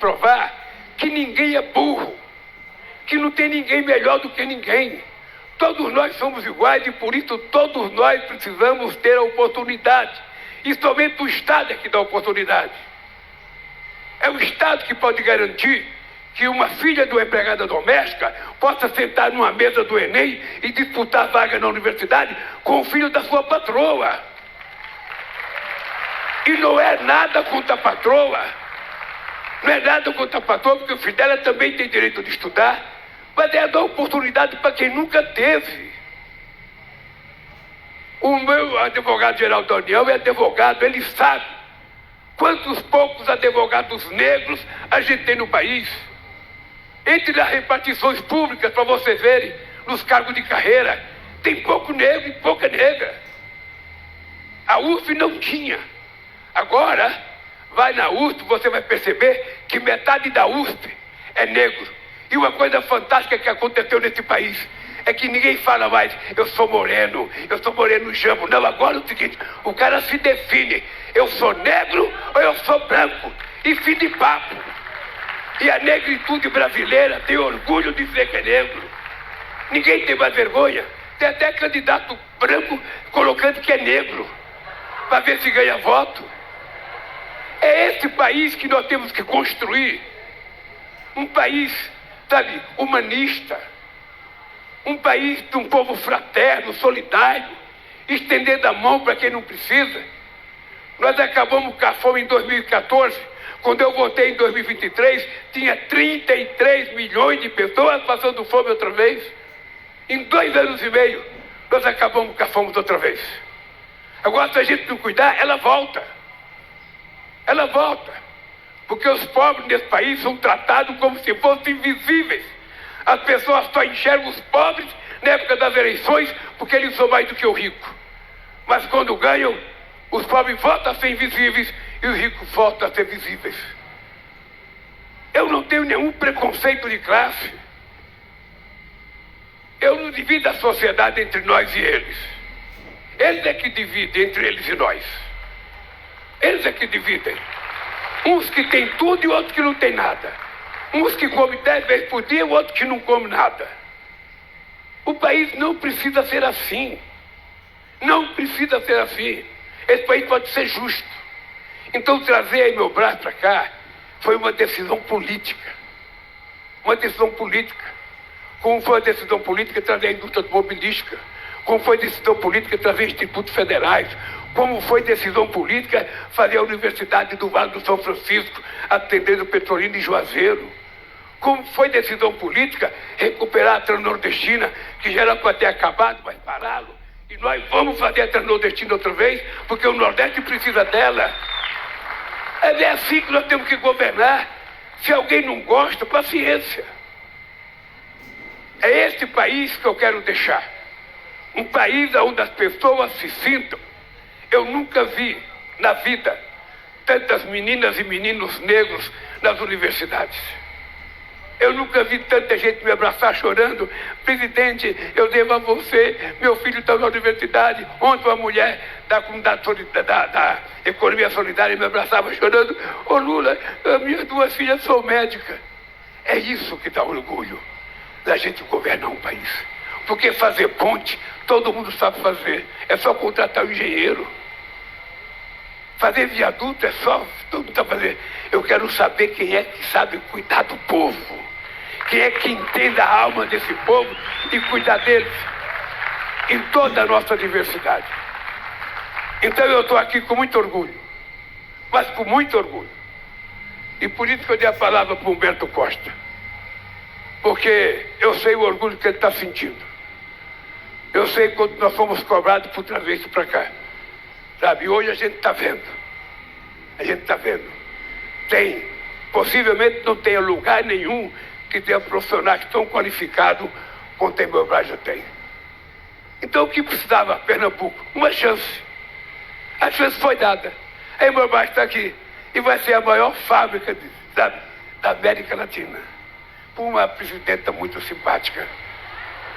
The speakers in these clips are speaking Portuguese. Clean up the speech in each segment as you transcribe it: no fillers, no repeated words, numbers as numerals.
provar que ninguém é burro, que não tem ninguém melhor do que ninguém. Todos nós somos iguais e por isso todos nós precisamos ter a oportunidade. E somente o Estado é que dá oportunidade. É o Estado que pode garantir que uma filha de uma empregada doméstica possa sentar numa mesa do Enem e disputar vaga na universidade com o filho da sua patroa. E não é nada contra a patroa. Não é nada contra a patroa, porque o filho dela também tem direito de estudar, mas é dar oportunidade para quem nunca teve. O meu advogado-geral da União é advogado, ele sabe quantos poucos advogados negros a gente tem no país. Entre as repartições públicas, para vocês verem, nos cargos de carreira, tem pouco negro e pouca negra. A USP não tinha. Agora, vai na USP, você vai perceber que metade da USP é negro. E uma coisa fantástica que aconteceu nesse país é que ninguém fala mais, eu sou moreno jambo. Não, agora é o seguinte, o cara se define, eu sou negro ou eu sou branco. E fim de papo. E a negritude brasileira tem orgulho de dizer que é negro. Ninguém tem mais vergonha. Tem até candidato branco colocando que é negro, para ver se ganha voto. É esse país que nós temos que construir. Um país, sabe, humanista. Um país de um povo fraterno, solidário, estendendo a mão para quem não precisa. Nós acabamos com a fome em 2014. Quando eu votei em 2023, tinha 33 milhões de pessoas passando fome outra vez. Em 2 anos e meio, nós acabamos com a fome outra vez. Agora, se a gente não cuidar, ela volta. Ela volta. Porque os pobres nesse país são tratados como se fossem invisíveis. As pessoas só enxergam os pobres na época das eleições porque eles são mais do que o rico. Mas quando ganham, os pobres voltam a ser invisíveis e os ricos voltam a ser visíveis. Eu não tenho nenhum preconceito de classe. Eu não divido a sociedade entre nós e eles. Eles é que dividem entre eles e nós. Eles é que dividem. Uns que têm tudo e outros que não têm nada. Uns que comem 10 vezes por dia e outros que não comem nada. O país não precisa ser assim. Não precisa ser assim. Esse país pode ser justo. Então trazer aí meu braço para cá foi uma decisão política. Uma decisão política. Como foi a decisão política trazer a indústria automobilística. Como foi decisão política trazer institutos federais. Como foi decisão política fazer a Universidade do Vale do São Francisco, atendendo Petrolina e Juazeiro. Como foi decisão política recuperar a Transnordestina, que já era para ter acabado, mas pará-lo. E nós vamos fazer a Transnordestina outra vez, porque o Nordeste precisa dela. É assim que nós temos que governar. Se alguém não gosta, paciência. É esse país que eu quero deixar. Um país onde as pessoas se sintam. Eu nunca vi na vida tantas meninas e meninos negros nas universidades. Eu nunca vi tanta gente me abraçar chorando. Presidente, eu devo a você, meu filho está na universidade. Ontem uma mulher da comunidade da economia solidária me abraçava chorando. Ô Lula, as minhas 2 filhas são médicas. É isso que dá orgulho da gente governar um país. Porque fazer ponte, todo mundo sabe fazer. É só contratar um engenheiro. Fazer viaduto é só, todo mundo sabe fazer. Eu quero saber quem é que sabe cuidar do povo. Quem é que entende a alma desse povo e cuidar deles em toda a nossa diversidade. Então eu estou aqui com muito orgulho, mas com muito orgulho. E por isso que eu dei a palavra para o Humberto Costa. Porque eu sei o orgulho que ele está sentindo. Eu sei quando nós fomos cobrados por trazer isso para cá. Sabe, hoje a gente está vendo. A gente está vendo. Tem, possivelmente não tenha lugar nenhum que tenha profissionais tão qualificados quanto a Intelbras já tem. Então o que precisava Pernambuco? Uma chance. A chance foi dada. A Intelbras está aqui e vai ser a maior fábrica da América Latina. Por uma presidenta muito simpática,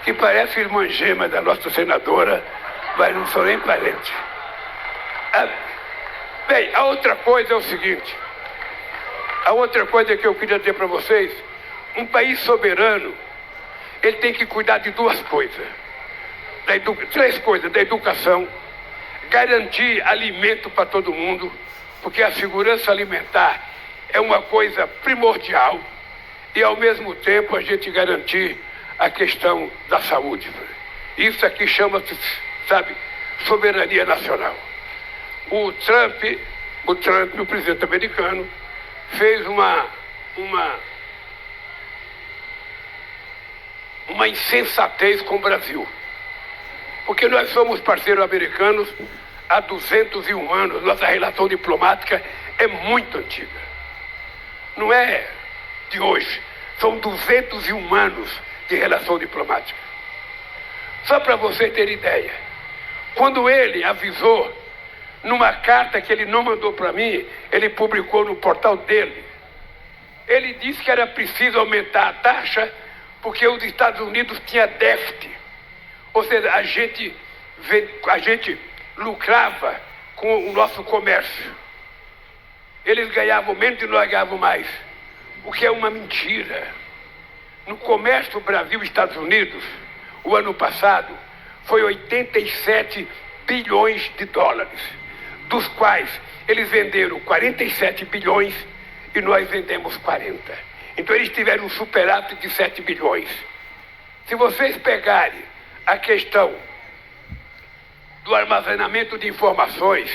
que parece irmã gêmea da nossa senadora, mas não sou nem parente. Bem, a outra coisa é o seguinte. A outra coisa que eu queria dizer para vocês, um país soberano, ele tem que cuidar de duas coisas. Três coisas: da educação, garantir alimento para todo mundo, porque a segurança alimentar é uma coisa primordial, e ao mesmo tempo a gente garantir a questão da saúde. Isso aqui chama-se, sabe, soberania nacional. O Trump, o presidente americano, fez uma insensatez com o Brasil. Porque nós somos parceiros americanos há 201 anos, nossa relação diplomática é muito antiga. Não é de hoje, são 201 anos de relação diplomática. Só para você ter ideia, quando ele avisou, numa carta que ele não mandou para mim, ele publicou no portal dele, ele disse que era preciso aumentar a taxa porque os Estados Unidos tinham déficit. Ou seja, a gente lucrava com o nosso comércio. Eles ganhavam menos e nós ganhávamos mais, o que é uma mentira. No comércio Brasil e Estados Unidos, o ano passado, foi 87 bilhões de dólares, dos quais eles venderam 47 bilhões e nós vendemos 40. Então eles tiveram um superávit de 7 bilhões. Se vocês pegarem a questão do armazenamento de informações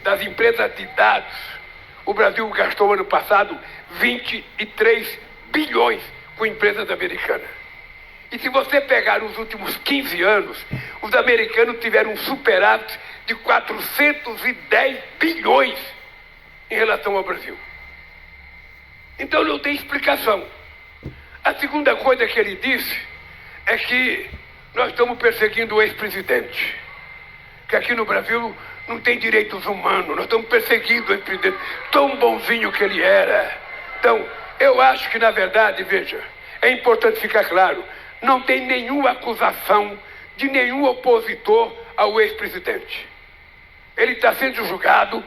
das empresas de dados, o Brasil gastou ano passado 23 bilhões com empresas americanas. E se você pegar os últimos 15 anos, os americanos tiveram um superávit de 410 bilhões em relação ao Brasil. Então não tem explicação. A segunda coisa que ele disse é que nós estamos perseguindo o ex-presidente, que aqui no Brasil não tem direitos humanos, nós estamos perseguindo o ex-presidente, tão bonzinho que ele era. Então, eu acho que, na verdade, veja, é importante ficar claro, não tem nenhuma acusação de nenhum opositor ao ex-presidente. Ele está sendo julgado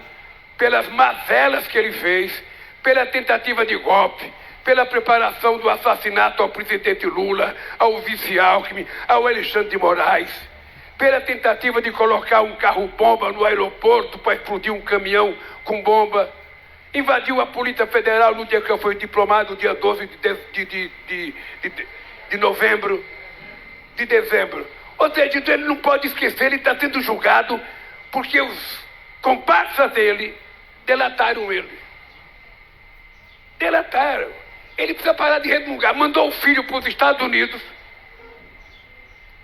pelas mazelas que ele fez, pela tentativa de golpe, pela preparação do assassinato ao presidente Lula, ao vice Alckmin, ao Alexandre de Moraes, pela tentativa de colocar um carro-bomba no aeroporto para explodir um caminhão com bomba, invadiu a Polícia Federal no dia que eu fui diplomado, dia 12 de novembro, de dezembro. Ou seja, ele não pode esquecer, ele está sendo julgado porque os comparsas dele delataram ele. Delataram. Ele precisa parar de resmungar. Mandou o filho para os Estados Unidos.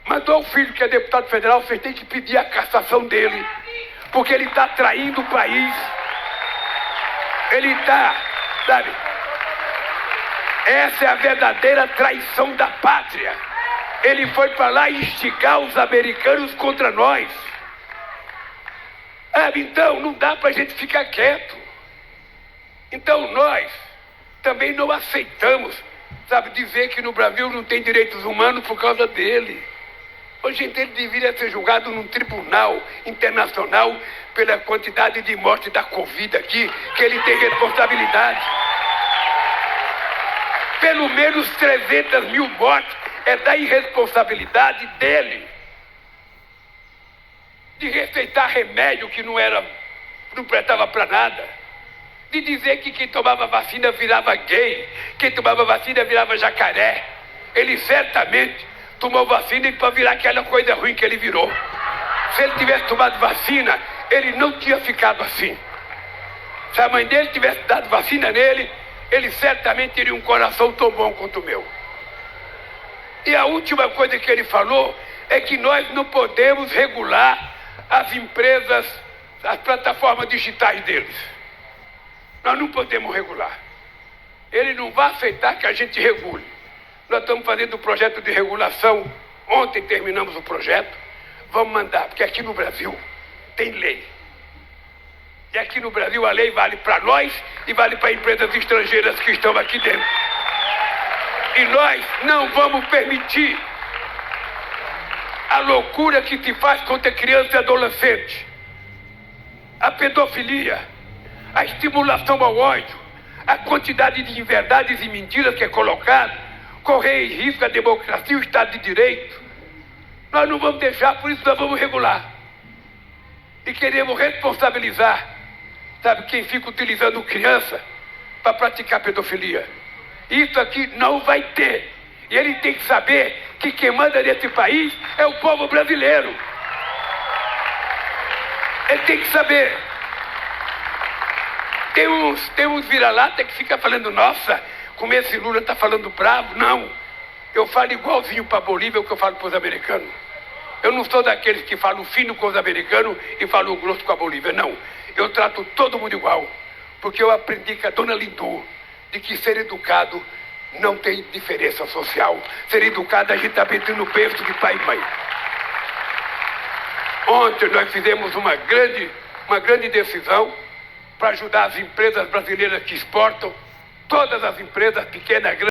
Mandou o filho, que é deputado federal, vocês têm que pedir a cassação dele, porque ele está traindo o país. Ele está, sabe? Essa é a verdadeira traição da pátria. Ele foi para lá instigar os americanos contra nós. Então, não dá para a gente ficar quieto. Então, nós também não aceitamos, sabe, dizer que no Brasil não tem direitos humanos por causa dele. Hoje ele deveria ser julgado num tribunal internacional pela quantidade de mortes da Covid aqui, que ele tem responsabilidade. Pelo menos 300 mil mortes é da irresponsabilidade dele. De receitar remédio que não prestava para nada. De dizer que quem tomava vacina virava gay, quem tomava vacina virava jacaré. Ele certamente tomou vacina para virar aquela coisa ruim que ele virou. Se ele tivesse tomado vacina, ele não tinha ficado assim. Se a mãe dele tivesse dado vacina nele, ele certamente teria um coração tão bom quanto o meu. E a última coisa que ele falou é que nós não podemos regular as empresas, as plataformas digitais deles. Nós não podemos regular. Ele não vai aceitar que a gente regule. Nós estamos fazendo um projeto de regulação. Ontem terminamos o projeto. Vamos mandar, porque aqui no Brasil tem lei. E aqui no Brasil a lei vale para nós e vale para empresas estrangeiras que estão aqui dentro. E nós não vamos permitir a loucura que se faz contra criança e adolescente. A pedofilia, a estimulação ao ódio, a quantidade de inverdades e mentiras que é colocada, correr em risco a democracia e o Estado de Direito. Nós não vamos deixar, por isso nós vamos regular. E queremos responsabilizar, sabe, quem fica utilizando criança para praticar pedofilia. Isso aqui não vai ter. E ele tem que saber que quem manda nesse país é o povo brasileiro. Ele tem que saber. Tem uns vira-lata que fica falando, nossa, como esse Lula está falando bravo. Não, eu falo igualzinho para a Bolívia o que eu falo para os americanos. Eu não sou daqueles que falam fino com os americanos e falam grosso com a Bolívia, não. Eu trato todo mundo igual, porque eu aprendi com a dona Lindu de que ser educado não tem diferença social. Ser educado, a gente está metendo no berço de pai e mãe. Ontem nós fizemos uma grande decisão para ajudar as empresas brasileiras que exportam, todas as empresas, pequenas, grandes,